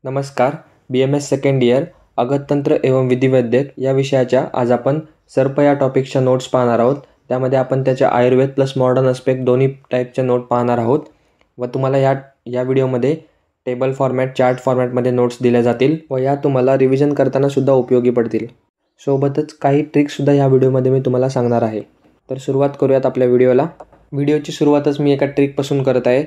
नमस्कार. BMS second year अगततंत्र एवं विधिवैद्यक या विषयाच्या आज आपण सर्प या टॉपिकच्या नोट्स पाहणार आहोत. त्यामध्ये आपण त्याच्या आयुर्वेद प्लस मॉडर्न अस्पेक्ट दोन्ही टाईपच्या नोट पाहणार आहोत व तुम्हाला या व्हिडिओमध्ये टेबल फॉर्मॅट, चार्ट फॉर्मॅटमध्ये नोट्स दिल्या जातील व या तुम्हाला रिव्हिजन करताना सुद्धा उपयोगी पडतील. सोबतच काही ट्रिक्ससुद्धा या व्हिडिओमध्ये मी तुम्हाला सांगणार आहे. तर सुरुवात करूयात आपल्या व्हिडिओला. व्हिडिओची सुरुवातच मी एका ट्रिकपासून करत आहे,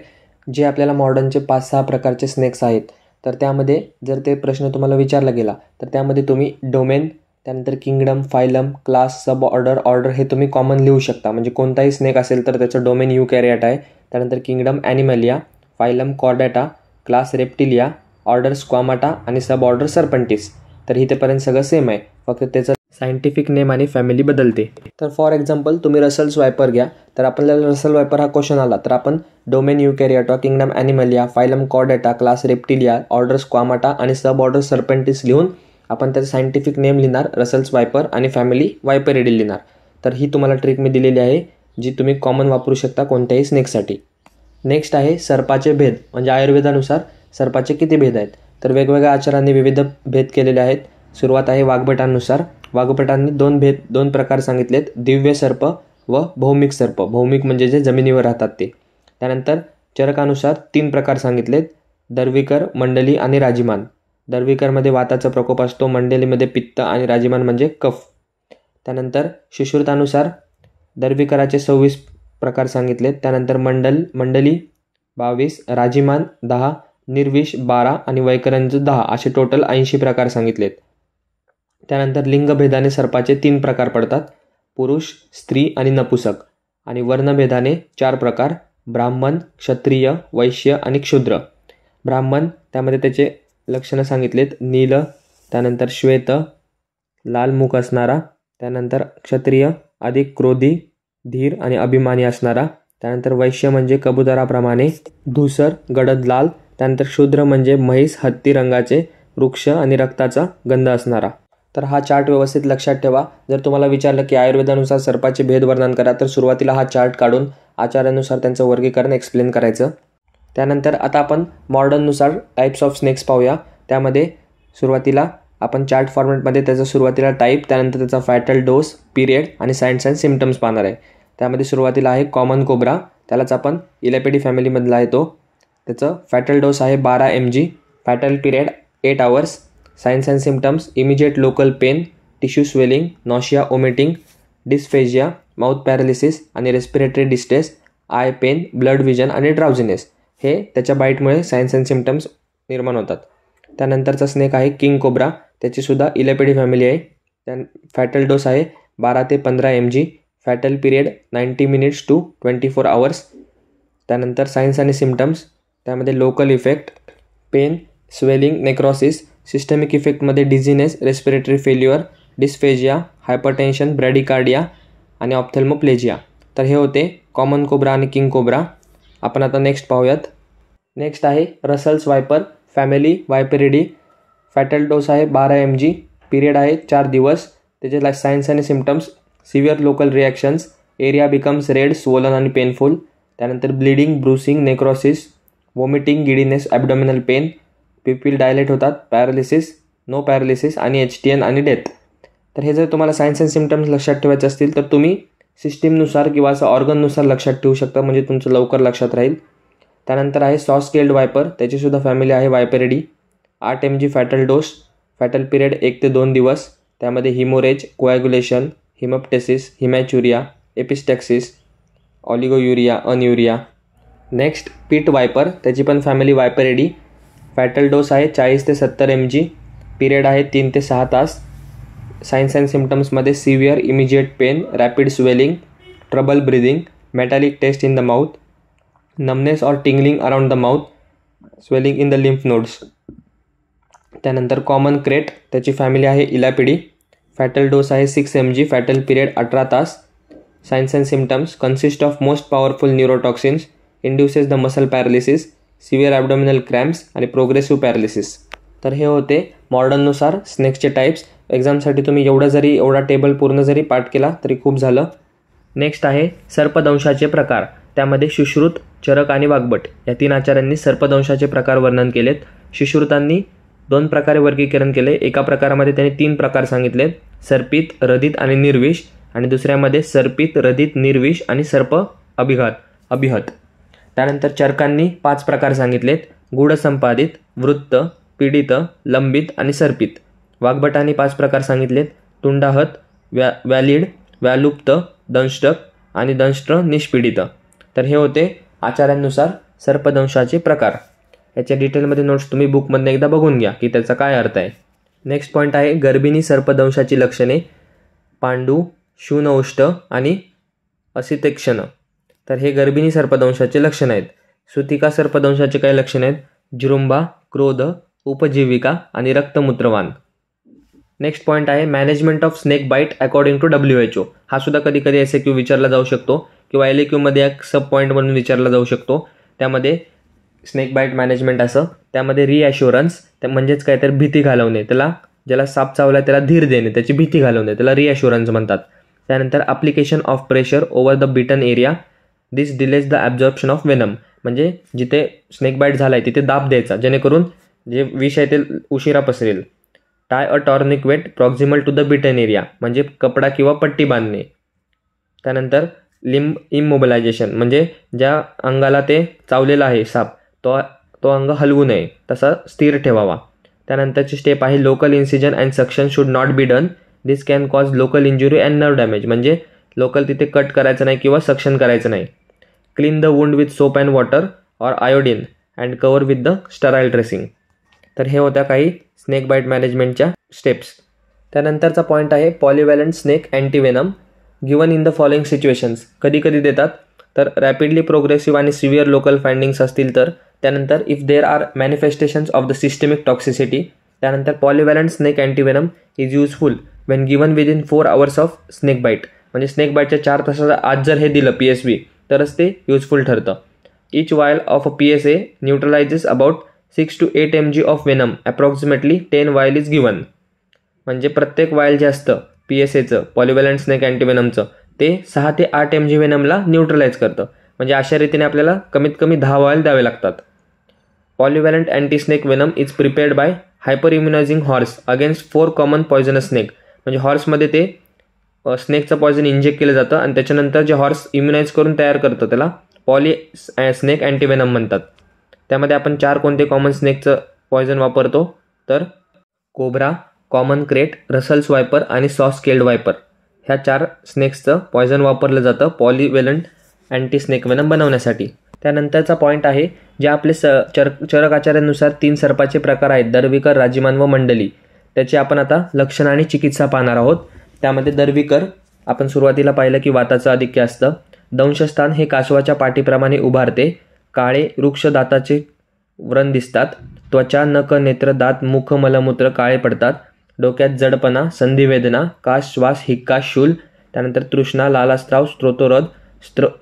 जे आपल्याला मॉडर्नचे 5-6 प्रकारचे स्नेक्स आहेत. तर त्यामध्ये जर ते प्रश्न तुम्हाला विचारला गेला तर त्यामध्ये तुम्ही डोमेन, त्यानंतर किंगडम, फायलम, क्लास, सब ऑर्डर, ऑर्डर हे तुम्ही कॉमन लिहू शकता. म्हणजे कोणताही स्नेक असेल तर त्याचं डोमेन युकॅरियोट आहे, त्यानंतर kingdom Animalia, phylum Chordata, class Reptilia, order Squamata आणि सब ऑर्डर सर्पंटिस. तर इथेपर्यंत सगळं सेम आहे, फक्त त्याचं सायंटिफिक नेम आणि फॅमिली बदलते. तर फॉर एक्झाम्पल तुम्ही रसल्स वायपर घ्या. तर आपल्याला रसल वायपर हा क्वेश्चन आला तर आपण domain Eukaryota, kingdom Animalia, phylum Chordata, class Reptilia, order Squamata आणि सब ऑर्डर सर्पेंटिस लिहून आपण त्याचं सायंटिफिक नेम लिहिणार, रसल्स वायपर आणि फॅमिली वायपरिडी लिहिणार. तर ही तुम्हाला ट्रिक मी दिलेली आहे, जी तुम्ही कॉमन वापरू शकता कोणत्याही स्नेकसाठी. नेक्स्ट आहे सर्पाचे भेद. म्हणजे आयुर्वेदानुसार सर्पाचे किती भेद आहेत. तर वेगवेगळ्या आचारांनी विविध भेद केलेले आहेत. सुरुवात आहे वाघभटांनुसार. वाघभटांनी दोन प्रकार सांगितलेत, दिव्य सर्प व भौमिक सर्प. भौमिक म्हणजे जे जमिनीवर राहतात ते. त्यानंतर चरकानुसार 3 प्रकार सांगितलेत, दर्विकर, मंडली आणि राजिमान. दर्विकरमध्ये वाताचा प्रकोप असतो, मंडलीमध्ये पित्त आणि राजिमान म्हणजे कफ. त्यानंतर सुश्रुतानुसार दर्विकराचे 26 प्रकार सांगितलेत. त्यानंतर मंडली 22, राजिमान 10, निर्विष 12 आणि वैकरंज 10 असे टोटल 80 प्रकार सांगितलेत. त्यानंतर लिंगभेदाने सर्पाचे 3 प्रकार पडतात, पुरुष, स्त्री आणि नपुसक. आणि वर्णभेदाने 4 प्रकार, ब्राह्मण, क्षत्रिय, वैश्य आणि क्षुद्र. ब्राह्मण त्यामध्ये त्याचे लक्षणं सांगितलेत, नील, त्यानंतर श्वेत, लाल मुख असणारा. त्यानंतर क्षत्रिय अधिक क्रोधी, धीर आणि अभिमानी असणारा. त्यानंतर वैश्य म्हणजे कबुतराप्रमाणे धूसर, गडद लाल. त्यानंतर क्षुद्र म्हणजे म्हैस, हत्ती रंगाचे, वृक्ष आणि रक्ताचा गंध असणारा. तर हा चार्ट व्यवस्थित लक्षात ठेवा. जर तुम्हाला विचारलं की आयुर्वेदानुसार सर्पाचे भेद वर्णन करा, तर सुरुवातीला हा चार्ट काढून आचारानुसार त्यांचं वर्गीकरण एक्सप्लेन करायचं. त्यानंतर आता आपण मॉडर्ननुसार टाईप्स ऑफ स्नेक्स पाहूया. त्यामध्ये सुरुवातीला आपण चार्ट फॉर्मॅटमध्ये त्याचा सुरुवातीला टाईप, त्यानंतर त्याचा फॅटल डोस, पिरियड आणि सायन्स अँड सिम्पटम्स पाहणार आहे. त्यामध्ये सुरुवातीला आहे कॉमन कोब्रा. त्यालाच आपण इलेपिडी फॅमिलीमधला आहे तो. त्याचं फॅटल डोस आहे 12 mg, fatal period 8 hours. Signs and symptoms immediate local pain, tissue swelling, nausea, vomiting, dysphagia, mouth paralysis आणि respiratory distress, eye pain, blurred vision आणि ड्राउझिनेस. हे त्याच्या बाईटमुळे सायन्स अँड सिम्पटम्स निर्माण होतात. त्यानंतरचा स्नेक आहे किंग कोब्रा. त्याचीसुद्धा इलेपिडी फॅमिली आहे. फॅटल डोस आहे 12 ते 15 mg, fatal period 90 minutes to 24 hours. त्यानंतर सायन्स आणि सिम्पटम्स त्यामध्ये local effect, pain, swelling, necrosis. Systemic इफेक्टमध्ये dizziness, respiratory failure, dysphagia, hypertension, bradycardia आणि ऑप्थेल्मोप्लेजिया. तर हे होते कॉमन कोब्रा आणि किंग कोब्रा. आपण आता नेक्स्ट पाहूयात. नेक्स्ट आहे Russell's viper, family Viperidae. Fatal dose आहे 12 mg, पिरियड आहे 4 दिवस. त्याचे सायन्स आणि symptoms severe local reactions, area becomes red, swollen आणि पेनफुल. त्यानंतर bleeding, bruising, necrosis, vomiting, giddiness, abdominal pain, pupil dilate होतात, पॅरालिसिस, नो पॅरालिसिस आणि HTN आणि डेथ. तर हे जर तुम्हाला सायन्स अँड सिम्पटम्स लक्षात ठेवायचे असतील तर तुम्ही सिस्टीमनुसार किंवा असं ऑर्गननुसार लक्षात ठेवू शकता, म्हणजे तुमचं लवकर लक्षात राहील. त्यानंतर आहे सॉस स्केल्ड वायपर. त्याचीसुद्धा फॅमिली आहे वायपरिडी. 8 mg fatal dose, fatal period 1 ते 2 दिवस. त्यामध्ये हिमोरेज, कोॲग्युलेशन, हिमोप्टेसिस, हिमॅच्युरिया, एपिस्टॅक्सिस, ऑलिगोयुरिया, अनयुरिया. नेक्स्ट पीट वायपर. त्याची पण फॅमिली वायपरिडी. फॅटल डोस आहे 40 ते 70 mg, पिरियड आहे 3 ते 6 तास. सायन्स अँड सिम्पटम्समध्ये severe immediate pain, rapid swelling, trouble breathing, metallic taste in the mouth, numbness or tingling around the mouth, swelling in the lymph nodes. त्यानंतर common krait. त्याची family आहे Elapidae. Fatal dose आहे 6 mg, fatal period 18 तास. Signs and symptoms consist of most powerful neurotoxins, induces the muscle paralysis, severe abdominal cramps आणि progressive paralysis. तर हे होते मॉडर्ननुसार स्नेक्सचे types. एक्झामसाठी तुम्ही एवढा टेबल पूर्ण जरी पाठ केला तरी खूप झालं. नेक्स्ट आहे सर्पदंशाचे प्रकार. त्यामध्ये सुश्रुत, चरक आणि वाघबट या 3 आचार्यांनी सर्पदंशाचे प्रकार वर्णन केलेत. सुश्रुतांनी 2 प्रकारे वर्गीकरण केले. एका प्रकारामध्ये त्यांनी 3 प्रकार सांगितलेत, सर्पित, रधित आणि निर्विष, आणि दुसऱ्यामध्ये सर्पित, रधित, निर्विष आणि सर्प अभिहत. त्यानंतर चरकांनी 5 प्रकार सांगितलेत, गूढसंपादित, वृत्त, पीडित, लंबित आणि सर्पित. वाग्भटांनी 5 प्रकार सांगितलेत, तुंडाहत, व्यालीड, व्यालुप्त, दंष्टक आणि दंष्ट्र निष्पीडित. तर हे होते आचार्यांनुसार सर्पदंशाचे प्रकार. याच्या डिटेलमध्ये नोट्स तुम्ही बुकमधून एकदा बघून घ्या की त्याचा काय अर्थ आहे. नेक्स्ट पॉईंट आहे गर्भिणी सर्पदंशाची लक्षणे, पांडू, शूनौष्ठ आणि असितेक्षण. तर हे गर्भिणी सर्पदंशाचे लक्षण आहेत. सुतिका सर्पदंशाचे काही लक्षण आहेत, जृंभा, क्रोध, उपजीविका आणि रक्तमूत्रवान. नेक्स्ट पॉईंट आहे management of snake bite according to WHO. हा सुद्धा कधी कधी SAQ विचारला जाऊ शकतो किंवा LAQ मध्ये एक सब पॉईंट म्हणून विचारला जाऊ शकतो. त्यामध्ये स्नेक बाईट मॅनेजमेंट असं, त्यामध्ये रिॲश्युरन्स म्हणजेच काहीतरी भीती घालवणे, ज्याला साप चावला त्याला धीर देणे, त्याची भीती घालवणे, त्याला रिॲश्युरन्स म्हणतात. त्यानंतर application of pressure over the bitten area, this delays the absorption of venom. म्हणजे जिथे स्नेक बाईट झालाय तिथे दाब द्यायचा जेणेकरून जे विष आहे ते उशिरा पसरेल. Tie a tourniquet proximal to the bitten area, म्हणजे कपडा किंवा पट्टी बांधणे. त्यानंतर लिम्ब इमोबिलायझेशन, म्हणजे ज्या अंगाला ते चावलेला आहे साप तो अंग हलवू नये, तसा स्थिर ठेवावा. त्यानंतरची स्टेप आहे local incision and suction should not be done, this can cause local injury and nerve damage. म्हणजे लोकल तिथे कट करायचं नाही किंवा सक्शन करायचं नाही. Clean the wound with soap and water or iodine and cover with the sterile dressing. तर हे होत्या काही स्नेक बाईट मॅनेजमेंटच्या स्टेप्स. त्यानंतरचा पॉईंट आहे polyvalent snake antivenom given in the following situations. कधी कधी देतात तर रॅपिडली प्रोग्रेसिव्ह आणि सिव्हिअर लोकल फाइंडिंग्स असतील तर. त्यानंतर if there are manifestations of the systemic toxicity. त्यानंतर polyvalent snake antivenom is useful when given within 4 hours of snake bite. म्हणजे स्नेक बाईटच्या 4 तासाच्या आत जर हे दिलं PSV तरच ते युजफुल ठरतं. Each vial of a PSA neutralises about 6 to 8 mg of venom, approximately 10 vial is given. म्हणजे प्रत्येक वायल जे असतं PSAचं, पॉलिव्हॅलंट स्नेक अँटीवेनमचं, ते 6 ते 8 mg वेनमला न्यूट्रलाइज करतं. म्हणजे अशा रीतीने आपल्याला कमीत कमी 10 वायल द्यावे लागतात. Polyvalent antisnake venom is prepared by hyper immunising horse against 4 common poisonous snake. म्हणजे हॉर्समध्ये ते स्नेकचं पॉयझन इंजेक्ट केलं जातं आणि त्याच्यानंतर जे हॉर्स इम्युनाइज करून तयार करतं त्याला स्नेक अँटीवेनम म्हणतात. त्यामध्ये आपण 4 कोणते कॉमन स्नेकचं पॉयझन वापरतो तर cobra, common crate, Russell's viper आणि सॉस स्केल्ड वायपर. ह्या 4 स्नेक्सचं पॉयझन वापरलं जातं पॉलिव्हॅलंट अँटी स्नेक वेनम बनवण्यासाठी. त्यानंतरचा पॉईंट आहे जे आपले चरक आचार्यांनुसार 3 सर्पाचे प्रकार आहेत, दर्विकर, राजीमान व मंडली. त्याची आपण आता लक्षण आणि चिकित्सा पाहणार आहोत. त्यामध्ये दर्विकर आपण सुरुवातीला पाहिलं की वाताचं आधिक्य असतं. दंशस्थान हे कासवाच्या पाठीप्रमाणे उभारते. काळे वृक्ष दाताचे व्रण दिसतात. त्वचा, नख, नेत्र, दात, मुख, मलमूत्र काळे पडतात. डोक्यात जडपणा, संधिवेदना, काश, श्वास, हिक्का, शूल, त्यानंतर तृष्णा, लालास्त्राव, स्त्रोतोरध,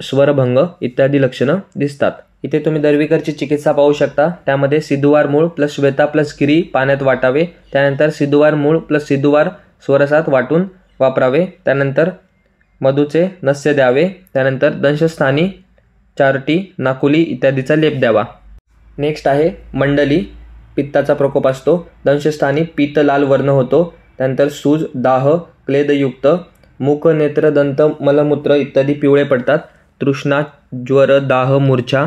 स्वरभंग इत्यादी लक्षणं दिसतात. इथे तुम्ही दर्विकरची चिकित्सा पाहू शकता. त्यामध्ये सिद्धुवार मूळ प्लस श्वेता प्लस किरी पाण्यात वाटावे. त्यानंतर सिद्धुवार मूळ प्लस सिद्धुवार स्वरसात वाटून वापरावे. त्यानंतर मधूचे नस्य द्यावे. त्यानंतर दंशस्थानी चारटी, नाकुली इत्यादीचा लेप द्यावा. नेक्स्ट आहे मंडली. पित्ताचा प्रकोप असतो. दंशस्थानी पित्त लाल वर्ण होतो. त्यानंतर सूज, दाह, क्लेदयुक्त, मुख, नेत्र, दंत, मलमूत्र इत्यादी पिवळे पडतात. तृष्णा, ज्वर, दाह, मूर्छा,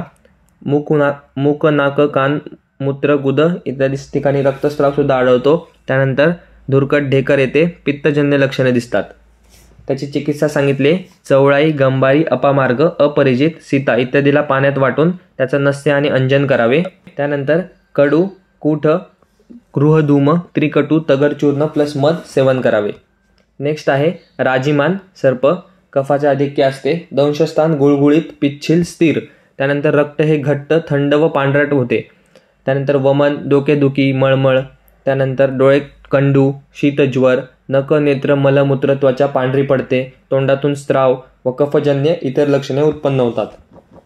मुख, नाक, कान, मूत्र, गुद इत्यादी ठिकाणी रक्तस्राव सुद्धा आढळतो. त्यानंतर धुरकट, ढेकर येते. पित्तजन्य लक्षणे दिसतात. त्याची चिकित्सा सांगितली. चवळाई, गंबारी, अपामार्ग, अपरिचित, सीता इत्यादीला पाण्यात वाटून त्याचं नस्य आणि अंजन करावे. त्यानंतर कडू, कूठ, गृहधूम, त्रिकटू, तगरचूर्ण प्लस मध सेवन करावे. नेक्स्ट आहे राजीमान सर्प. कफाचे आधिक्य असते. दंशस्थान गुळगुळीत, पिच्छिल, स्थिर. त्यानंतर रक्त हे घट्ट, थंड व पांढरट होते. त्यानंतर वमन, डोकेदुखी, मळमळ. त्यानंतर डोळे कंडू, शीतज्वर, नख, नेत्र, मलमूत्र, त्वचा पांढरी पडते. तोंडातून स्त्राव व कफजन्य इतर लक्षणे उत्पन्न होतात.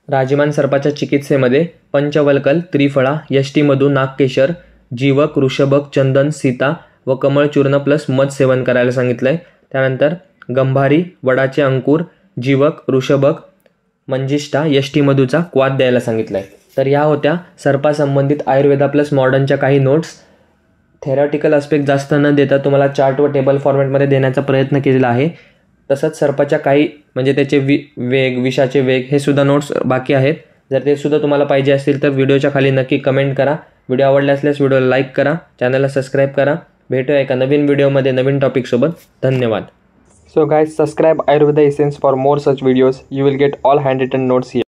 राजीमान सर्पाच्या चिकित्सेमध्ये पंचवल्कल, त्रिफळा, यष्टीमधू, नागकेशर, जीवक, वृषभक, चंदन, सीता व कमळचूर्ण प्लस मध सेवन करायला सांगितलंय. त्यानंतर गंभारी, वडाचे अंकुर, जीवक, वृषभक, मंजिष्ठा, यष्टीमधूचा क्वाद द्यायला सांगितलंय. तर या होत्या सर्पासंबंधित आयुर्वेदा प्लस मॉडर्नच्या काही नोट्स. थेरॉटिकल आस्पेक्ट जास्त न देता तुम्हाला चार्ट व टेबल फॉर्मॅटमध्ये देण्याचा प्रयत्न केलेला आहे. तसंच सर्पाच्या काही म्हणजे त्याचे वेग, विषाचे वेग हे सुद्धा नोट्स बाकी आहेत. जर ते सुद्धा तुम्हाला पाहिजे असतील तर व्हिडिओच्या खाली नक्की कमेंट करा. व्हिडिओ आवडला असल्यास व्हिडिओला लाईक करा, चॅनलला सबस्क्राईब करा. भेटूया एका नवीन व्हिडिओमध्ये नवीन टॉपिकसोबत. धन्यवाद. So guys, subscribe Ayurveda Essence for more such videos. You will get all handwritten notes here.